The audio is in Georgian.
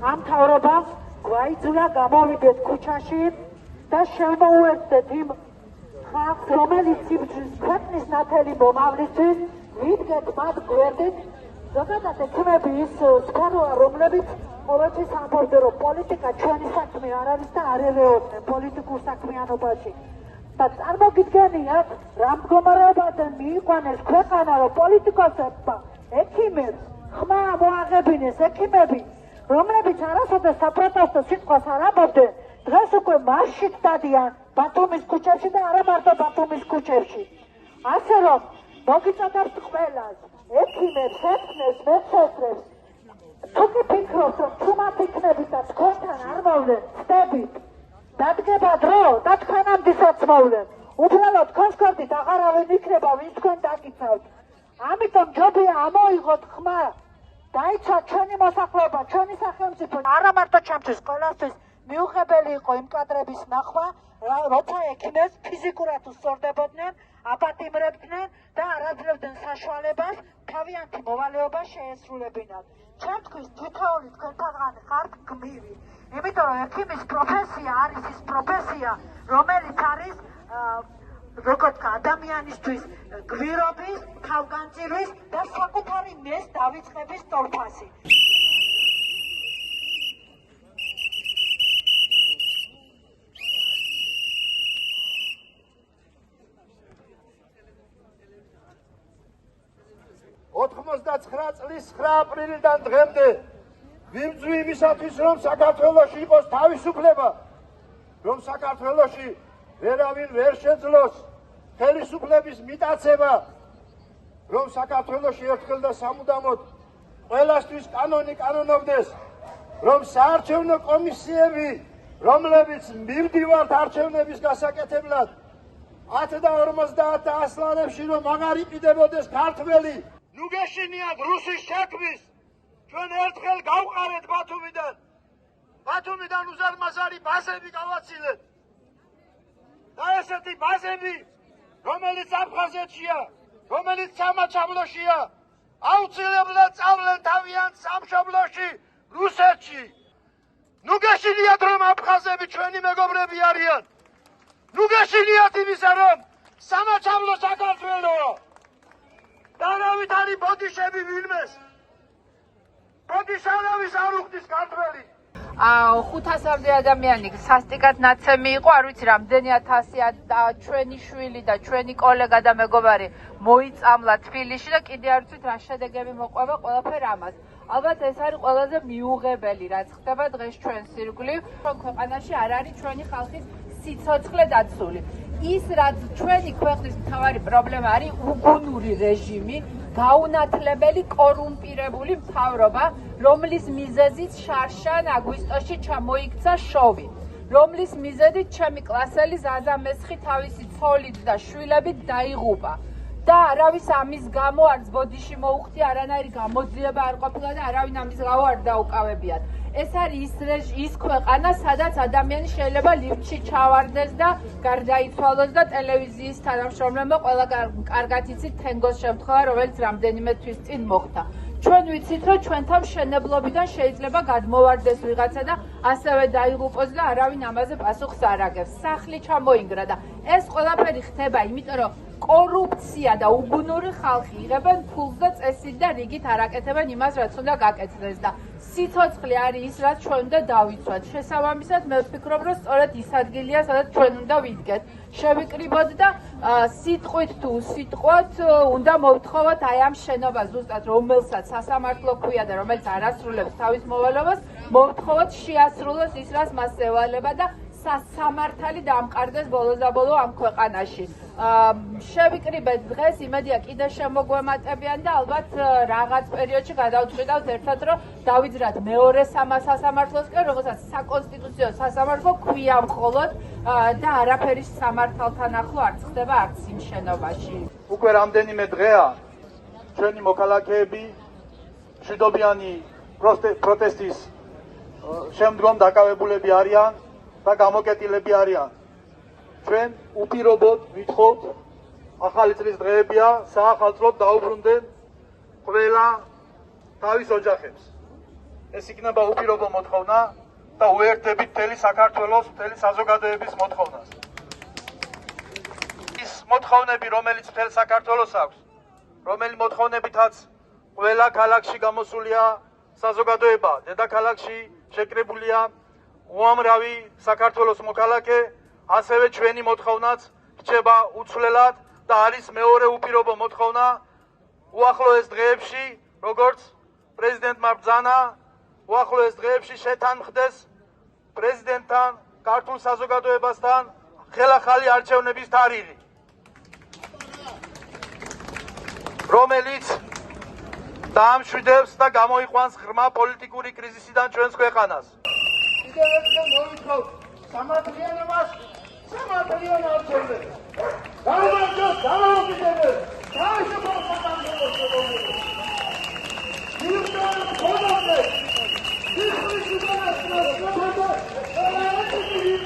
ამ მთავრობას გვაიძულა გამოვიდეთ ქუჩაში და შემოუერთდეთ იმ ხალხს, რომელიც იბრძვის ქვეყნის ნათელი მომავლისთვის, ვიდგეთ მათ გვერდით. ზოგადად ექიმები ის სფეროა, რომლებიც ყოველთვის ამბობდნენ, რომ პოლიტიკა ჩვენი საქმე არ არის და არ ერეოდნენ პოლიტიკურ საქმიანობაში. და წარმოგიდგენიათ, რა მდგომარეობიდან მიიყვანეს ქვეყანა, რომ პოლიტიკოსებმა ექიმებს ხმა მოაღებინეს ექიმები, რომლებიც არასოდეს საპროტესტო სიტყვას არ ამბობდნენ, დღეს უკვე მარშით დადიან ბათუმის ქუჩებში და არა მარტო ბათუმის ქუჩებში. ასე რომ მოგიწოდებთ ყველას, ექიმებს, ექიმებს, მედსესტრებს, თუ კი ფიქრობთ, რომ თუ მათ იქნებით და თქვენთან არ მოვლენ, ხდებით, დადგება დრო და თქვენამდესაც მოვლენ. უბრალოდ თქვენს გვერდით აღარავინ იქნება, ვინც თქვენ დაგიცავთ. ამიტომ ჯობია ამოიღოთ ხმა. დაიცვა ჩვენი მოსახლეობა, ჩვენი სახელმწიფო, არა მარტო ჩემთვის, ყველასთვის მიუღებელი იყო იმ კადრების ნახვა, როცა ექიმებს ფიზიკურად უსწორდებოდნენ, აპატიმრებდნენ და არ აძლევდნენ საშუალებას თავიანთი მოვალეობა შეესრულებინათ. ჩემთვის თითოეული თქვენთაგან ხართ გმირი, იმიტომ რომ ექიმის პროფესია არის ის პროფესია, რომელიც არის როგორც ადამიანისთვის გვირობის, თავგანწირვის და საკუთარი მეს დავიწყების თორფასი. წლის 9 აპრილიდან დღემდე ვიბრძვი იმისათვის, რომ საქართველოში იყოს თავისუფლება, რომ საქართველოში ვერავინ ვერ შეძლოს ხელისუფლების მიტაცება, რომ საქართველოში ერთხელ და სამუდამოდ ყველასთვის კანონი კანონობდეს, რომ საარჩევნო კომისიები, რომლებიც მივდივართ არჩევნების გასაკეთებლად, 10 და 50 ასლანებში რომ აღარ იყიდებოდეს ქართველი, ნუ გეშინიათ რუსის შექმნის, ჩვენ ერთხელ გავყარეთ ბათუმიდან უზარმაზარი ბაზები გავაცილეთ. და ესეთი ბაზები, რომელიც აფხაზეთშია, რომელიც სამაჩაბლოშია, აუცილებლად წავლენ თავიანთ სამშობლოში, რუსეთში. ნუ გეშინიათ რომ აფხაზები ჩვენი მეგობრები არიან. ნუ გეშინიათ იმისა რომ სამაჩაბლო საქართველოა. და არავით არის ბოდიშები ვინმეს. ბოდიშ არავის არ უხდის ქართველი. 500-მდე ადამიანი სასტიკად ნაცემი იყო, არ ვიცი რამდენი ათასია ჩვენი შვილი და ჩვენი კოლეგა და მეგობარი მოიწამლა თბილისში და კიდე არ ვიცით რა შედეგები მოყვება ყველაფერ ამას. ალბათ ეს არის ყველაზე მიუღებელი რაც ხდება დღეს ჩვენს ირგვლივ, რომ ქვეყანაში არ არის ჩვენი ხალხის სიცოცხლე დაცული. ის რაც ჩვენი ქვეყნის მთავარი პრობლემა არის უგუნური რეჟიმი, გაუნათლებელი კორუმპირებული მთავრობა, რომლის მიზეზით შარშან აგვისტოში ჩამოიქცა შოვი, რომლის მიზეზით ჩემი კლასელი ზაზა მესხი თავისი ცოლით და შვილებით დაიღუპა. და არავის ამის გამო არც ბოდიში მოუხდი, არანაირი გამოძიება არ ყოფილა და არავინ ამის გამო არ დაუკავებიათ. ეს არის ის ქვეყანა, სადაც ადამიანი შეიძლება ლიფტში ჩავარდეს და გარდაიცვალოს და ტელევიზიის თანამშრომლებმა ყველა კარგად იცით თენგოს შემთხვევა, რომელიც რამდენიმე თვის წინ მოხდა. ჩვენ ვიცით, რომ ჩვენთან მშენებლობიდან შეიძლება გადმოვარდეს ვიღაცა და ასევე დაიღუპოს და არავინ ამაზე პასუხს არ აგებს. სახლი ჩამოინგრა და ეს ყველაფერი ხდება, იმიტომ რომ კორუფცია და უგუნური ხალხი იღებენ ფულს და წესით და რიგით არ აკეთებენ იმას, რაც უნდა გაკეთდეს და სიცოცხლე არის ის, რაც ჩვენ უნდა დავიცვათ. შესაბამისად, მე ვფიქრობ, რომ სწორედ ის ადგილია, სადაც ჩვენ უნდა ვიდგეთ. შევიკრიბოთ და სიტყვით თუ უსიტყვოთ უნდა მოვთხოვოთ აი ამ შენობას ზუსტად, რომელსაც სასამართლო ქვია და რომელიც არ ასრულებს თავის მოვალეობას, მოვთხოვოთ შეასრულოს ის, რაც მას ევალება და სასამართალი დამყარდეს ბოლოს-ბოლო ამ ქვეყანაში. შევიკრიბეთ დღეს, იმედია კიდე შემოგვემატებიან და ალბათ რაღაც პერიოდში გადავწყვიტავთ ერთად, რომ დავიძრათ მეორე სასამართლოსკენ, რომელსაც საკონსტიტუციო სასამართლო ქვია მხოლოდ და არაფერი სამართალთან ახლო არ ხდება არც იმ შენობაში. უკვე რამდენიმე დღეა ჩვენი მოქალაქეები მშვიდობიანი პროტესტის შემდგომ დაკავებულები არიან და გამოკეტილები არიან. ჩვენ უპირობოდ ვითხოვთ, ახალი წლის დღეებია, საახალწლოდ დაუბრუნდნენ ყველა თავის ოჯახებს. ეს იქნება უპირობო მოთხოვნა და უერთდებით მთელი საქართველოს, მთელი საზოგადოების მოთხოვნას. ის მოთხოვნები, რომელიც მთელ საქართველოს აქვს, რომელი მოთხოვნებითაც ყველა ქალაქში გამოსულია საზოგადოება, დედაქალაქში შეკრებულია უამრავი საქართველოს მოქალაქე, ასევე ჩვენი მოთხოვნაც რჩება უცვლელად და არის მეორე უპირობო მოთხოვნა უახლოეს დღეებში, როგორც პრეზიდენტმა ბრძანა, უახლოეს დღეებში შეთანხმდეს პრეზიდენტთან, ქართულ საზოგადოებასთან ხელახალი არჩევნების თარიღი, რომელიც დაამშვიდებს და გამოიყვანს ღრმა პოლიტიკური კრიზისიდან ჩვენს ქვეყანას. კიდევ ერთხელ მოვითხოვთ სამართლიანობას, სამართლიან არჩევნებს. გამარჯვოთ, დამოუკიდებლად, დააშფოთოთ საქართველოს. მიუხედავად ქონდეთ, ის ის უკანასკნელს მოხდა, და რა არის ის